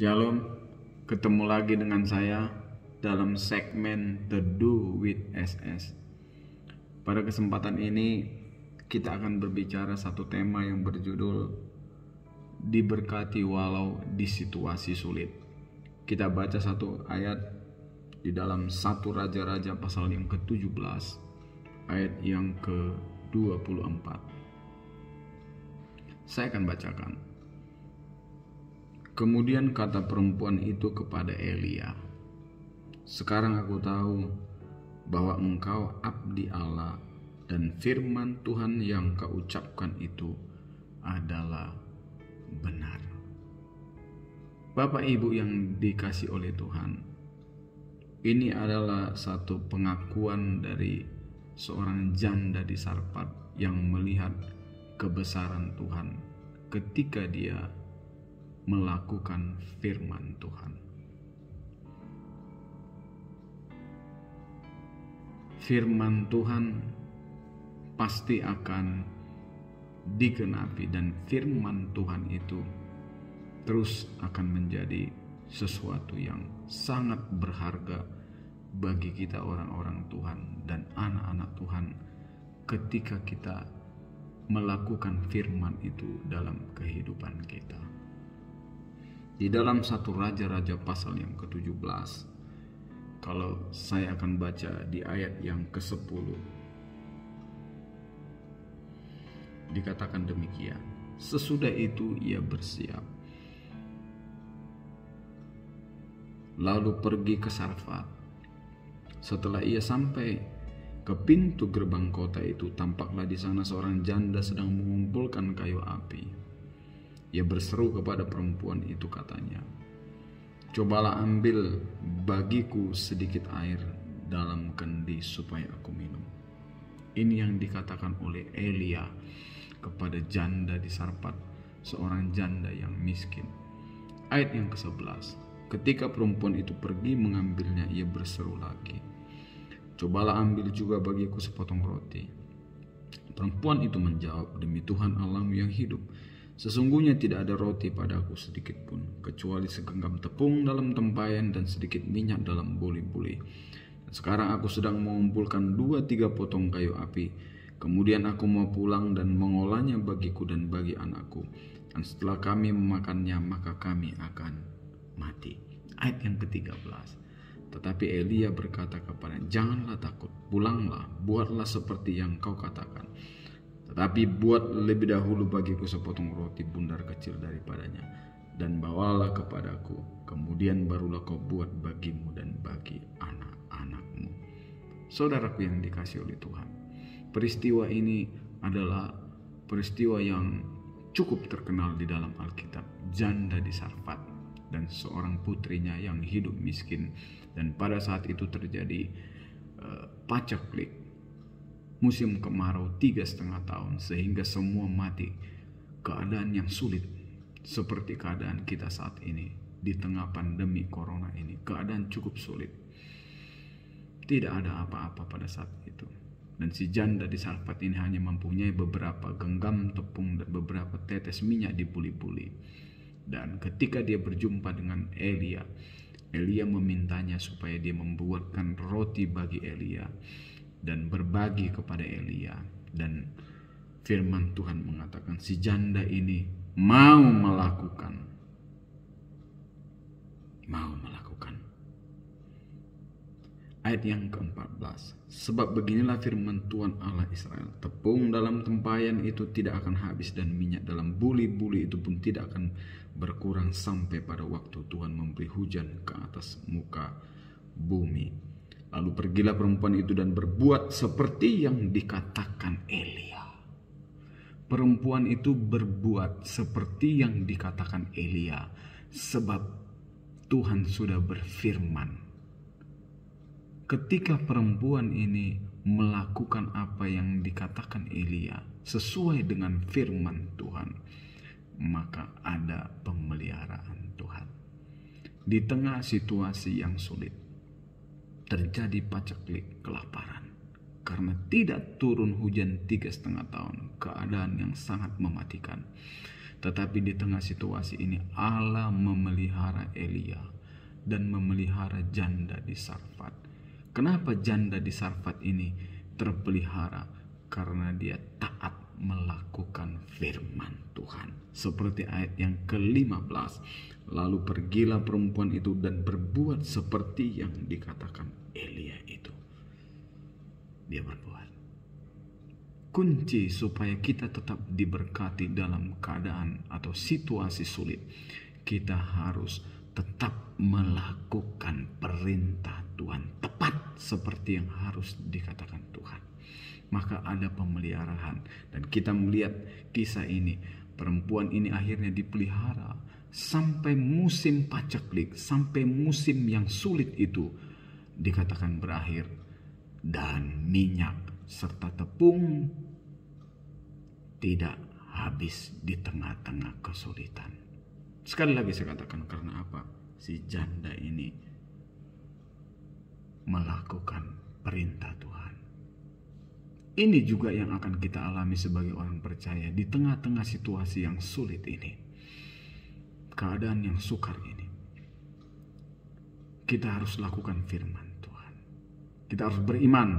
Shalom, ketemu lagi dengan saya dalam segmen Teduh with SS. Pada kesempatan ini kita akan berbicara satu tema yang berjudul Diberkati walau di situasi sulit. Kita baca satu ayat di dalam 1 Raja-Raja pasal yang ke-17 ayat yang ke-24. Saya akan bacakan. Kemudian kata perempuan itu kepada Elia, "Sekarang aku tahu bahwa engkau abdi Allah dan firman Tuhan yang kau ucapkan itu adalah benar." Bapak Ibu yang dikasih oleh Tuhan, ini adalah satu pengakuan dari seorang janda di Sarfat yang melihat kebesaran Tuhan ketika dia melakukan firman Tuhan. Firman Tuhan pasti akan digenapi, dan firman Tuhan itu terus akan menjadi sesuatu yang sangat berharga bagi kita orang-orang Tuhan dan anak-anak Tuhan ketika kita melakukan firman itu dalam kehidupan kita. Di dalam 1 Raja-Raja pasal yang ke-17, kalau saya akan baca di ayat yang ke-10, dikatakan demikian. Sesudah itu ia bersiap, lalu pergi ke Sarfat. Setelah ia sampai ke pintu gerbang kota itu, tampaklah di sana seorang janda sedang mengumpulkan kayu api. Ia berseru kepada perempuan itu, katanya, "Cobalah ambil bagiku sedikit air dalam kendi supaya aku minum." Ini yang dikatakan oleh Elia kepada janda di Sarfat, seorang janda yang miskin. Ayat yang ke-11, ketika perempuan itu pergi mengambilnya, ia berseru lagi, "Cobalah ambil juga bagiku sepotong roti." Perempuan itu menjawab, "Demi Tuhan Allahmu yang hidup, sesungguhnya tidak ada roti padaku sedikit pun, kecuali segenggam tepung dalam tempayan dan sedikit minyak dalam buli-buli. Dan sekarang aku sedang mengumpulkan 2-3 potong kayu api. Kemudian aku mau pulang dan mengolahnya bagiku dan bagi anakku. Dan setelah kami memakannya, maka kami akan mati." Ayat yang ke-13. Tetapi Elia berkata kepadanya, "Janganlah takut, pulanglah, buatlah seperti yang kau katakan. Tetapi buat lebih dahulu bagiku sepotong roti bundar kecil daripadanya, dan bawalah kepadaku. Kemudian barulah kau buat bagimu dan bagi anak-anakmu." Saudaraku yang dikasih oleh Tuhan, peristiwa ini adalah peristiwa yang cukup terkenal di dalam Alkitab. Janda di Sarfat dan seorang putrinya yang hidup miskin, dan pada saat itu terjadi paceklik, musim kemarau 3,5 tahun, sehingga semua mati. Keadaan yang sulit seperti keadaan kita saat ini di tengah pandemi corona ini, keadaan cukup sulit. Tidak ada apa-apa pada saat itu, dan si janda di Sarfat ini hanya mempunyai beberapa genggam tepung dan beberapa tetes minyak di buli-buli. Dan ketika dia berjumpa dengan Elia, Elia memintanya supaya dia membuatkan roti bagi Elia dan berbagi kepada Elia. Dan firman Tuhan mengatakan si janda ini mau melakukan. Ayat yang ke-14, "Sebab beginilah firman Tuhan Allah Israel, tepung dalam tempayan itu tidak akan habis, dan minyak dalam buli-buli itu pun tidak akan berkurang sampai pada waktu Tuhan memberi hujan ke atas muka bumi." Lalu pergilah perempuan itu dan berbuat seperti yang dikatakan Elia. Perempuan itu berbuat seperti yang dikatakan Elia, sebab Tuhan sudah berfirman. Ketika perempuan ini melakukan apa yang dikatakan Elia sesuai dengan firman Tuhan, maka ada pemeliharaan Tuhan. Di tengah situasi yang sulit, terjadi paceklik, kelaparan, karena tidak turun hujan 3,5 tahun, keadaan yang sangat mematikan. Tetapi di tengah situasi ini Allah memelihara Elia dan memelihara janda di Sarfat. Kenapa janda di Sarfat ini terpelihara? Karena dia taat melakukan firman Tuhan. Seperti ayat yang ke-15. Lalu pergilah perempuan itu dan berbuat seperti yang dikatakan Elia itu. Dia berbuat. Kunci supaya kita tetap diberkati dalam keadaan atau situasi sulit, kita harus tetap melakukan perintah Tuhan tepat seperti yang harus dikatakan Tuhan. Maka ada pemeliharaan, dan kita melihat kisah ini, perempuan ini akhirnya dipelihara sampai musim paceklik, sampai musim yang sulit itu dikatakan berakhir, dan minyak serta tepung tidak habis di tengah-tengah kesulitan. Sekali lagi saya katakan, karena apa? Si janda ini melakukan perintah Tuhan. Ini juga yang akan kita alami sebagai orang percaya di tengah-tengah situasi yang sulit ini, keadaan yang sukar ini. Kita harus lakukan firman Tuhan. Kita harus beriman,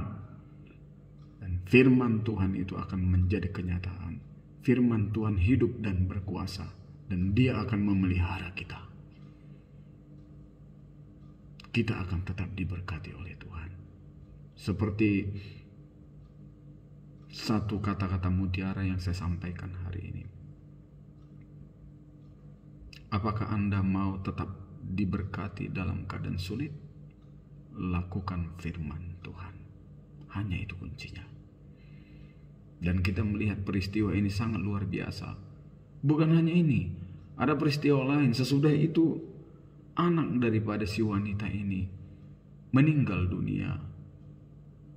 dan firman Tuhan itu akan menjadi kenyataan. Firman Tuhan hidup dan berkuasa, dan dia akan memelihara kita. Kita akan tetap diberkati oleh Tuhan. Seperti satu kata-kata mutiara yang saya sampaikan hari ini. Apakah Anda mau tetap diberkati dalam keadaan sulit? Lakukan firman Tuhan. Hanya itu kuncinya. Dan kita melihat peristiwa ini sangat luar biasa. Bukan hanya ini, ada peristiwa lain. Sesudah itu, anak daripada si wanita ini meninggal dunia.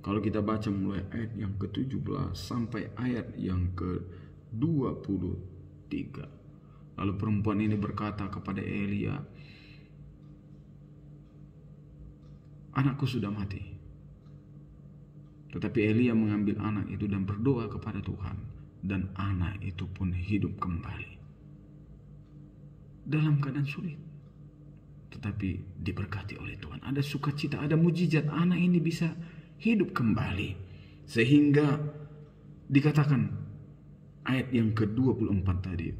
Kalau kita baca mulai ayat yang ke-17 sampai ayat yang ke-23. Lalu perempuan ini berkata kepada Elia, anakku sudah mati. Tetapi Elia mengambil anak itu dan berdoa kepada Tuhan, dan anak itu pun hidup kembali. Dalam keadaan sulit, tetapi diberkati oleh Tuhan. Ada sukacita, ada mujizat, anak ini bisa hidup kembali. Sehingga dikatakan ayat yang ke-24 tadi,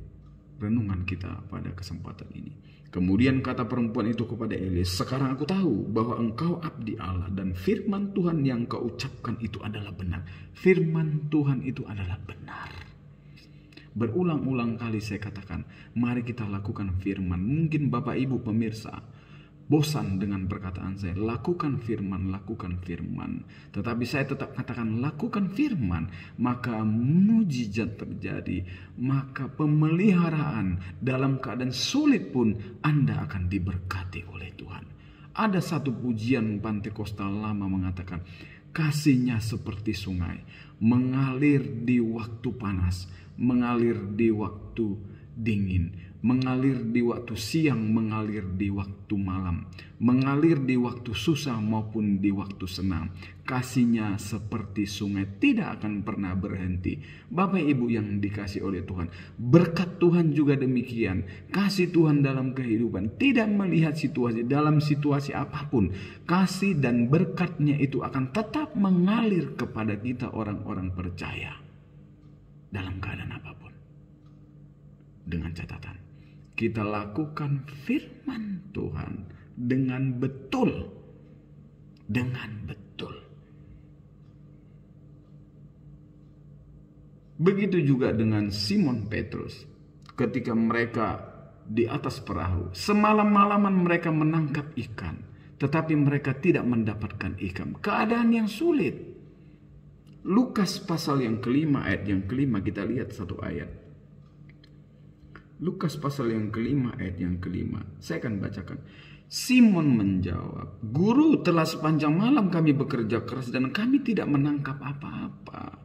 renungan kita pada kesempatan ini. Kemudian kata perempuan itu kepada Elia, sekarang aku tahu bahwa engkau abdi Allah, dan firman Tuhan yang kau ucapkan itu adalah benar. Firman Tuhan itu adalah benar. Berulang-ulang kali saya katakan, mari kita lakukan firman. Mungkin Bapak Ibu pemirsa bosan dengan perkataan saya, lakukan firman, lakukan firman. Tetapi saya tetap katakan, lakukan firman, maka mujizat terjadi, maka pemeliharaan dalam keadaan sulit pun Anda akan diberkati oleh Tuhan. Ada satu pujian Pantekostal lama mengatakan, kasihnya seperti sungai, mengalir di waktu panas, mengalir di waktu dingin, mengalir di waktu siang, mengalir di waktu malam, mengalir di waktu susah maupun di waktu senang. Kasihnya seperti sungai, tidak akan pernah berhenti. Bapak Ibu yang dikasih oleh Tuhan, berkat Tuhan juga demikian. Kasih Tuhan dalam kehidupan, tidak melihat situasi, dalam situasi apapun, kasih dan berkatnya itu akan tetap mengalir kepada kita orang-orang percaya dalam keadaan apapun. Dengan catatan, kita lakukan firman Tuhan dengan betul. Dengan betul. Begitu juga dengan Simon Petrus. Ketika mereka di atas perahu, semalam-malaman mereka menangkap ikan, tetapi mereka tidak mendapatkan ikan. Keadaan yang sulit. Lukas pasal yang kelima, ayat yang kelima, kita lihat satu ayat. Lukas pasal yang kelima, ayat yang kelima. Saya akan bacakan. Simon menjawab, Guru, telah sepanjang malam kami bekerja keras dan kami tidak menangkap apa-apa.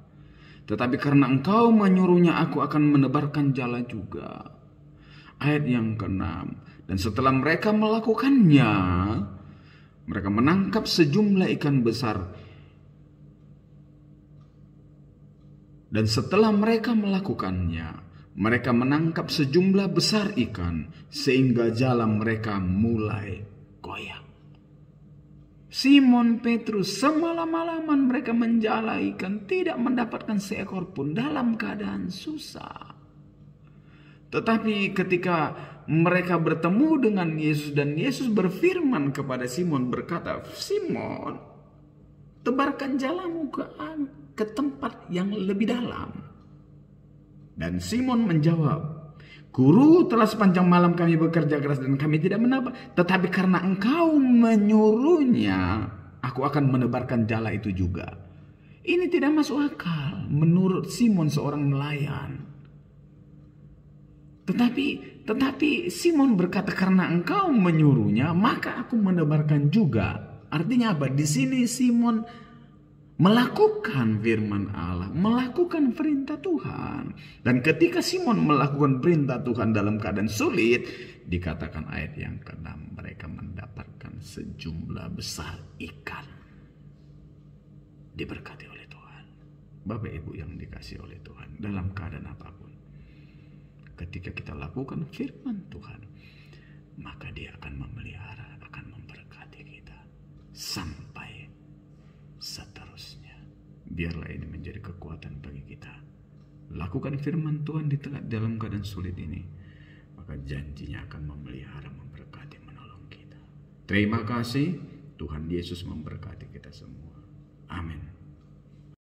Tetapi karena engkau menyuruhnya, aku akan menebarkan jala juga. Ayat yang ke-6. Dan setelah mereka melakukannya, mereka menangkap sejumlah ikan besar. Dan setelah mereka melakukannya, mereka menangkap sejumlah besar ikan sehingga jalan mereka mulai goyah. Simon Petrus, semalam-malaman mereka menjala ikan, tidak mendapatkan seekor pun, dalam keadaan susah. Tetapi ketika mereka bertemu dengan Yesus dan Yesus berfirman kepada Simon berkata, "Simon, tebarkan jalamu ke tempat yang lebih dalam." Dan Simon menjawab, "Guru, telah sepanjang malam kami bekerja keras dan kami tidak mendapat. Tetapi karena Engkau menyuruhnya, aku akan menebarkan jala itu juga." Ini tidak masuk akal menurut Simon, seorang nelayan. Tetapi Simon berkata, "Karena Engkau menyuruhnya, maka aku menebarkan juga." Artinya apa? Di sini Simon melakukan firman Allah, melakukan perintah Tuhan. Dan ketika Simon melakukan perintah Tuhan dalam keadaan sulit, dikatakan ayat yang ke-6, mereka mendapatkan sejumlah besar ikan. Diberkati oleh Tuhan. Bapak Ibu yang dikasihi oleh Tuhan, dalam keadaan apapun, ketika kita lakukan firman Tuhan, maka Dia akan memelihara, akan memberkati kita sampai seterusnya. Biarlah ini menjadi kekuatan bagi kita. Lakukan firman Tuhan di tengah dalam keadaan sulit ini, maka janjinya akan memelihara, memberkati, menolong kita. Terima kasih. Tuhan Yesus memberkati kita semua. Amin.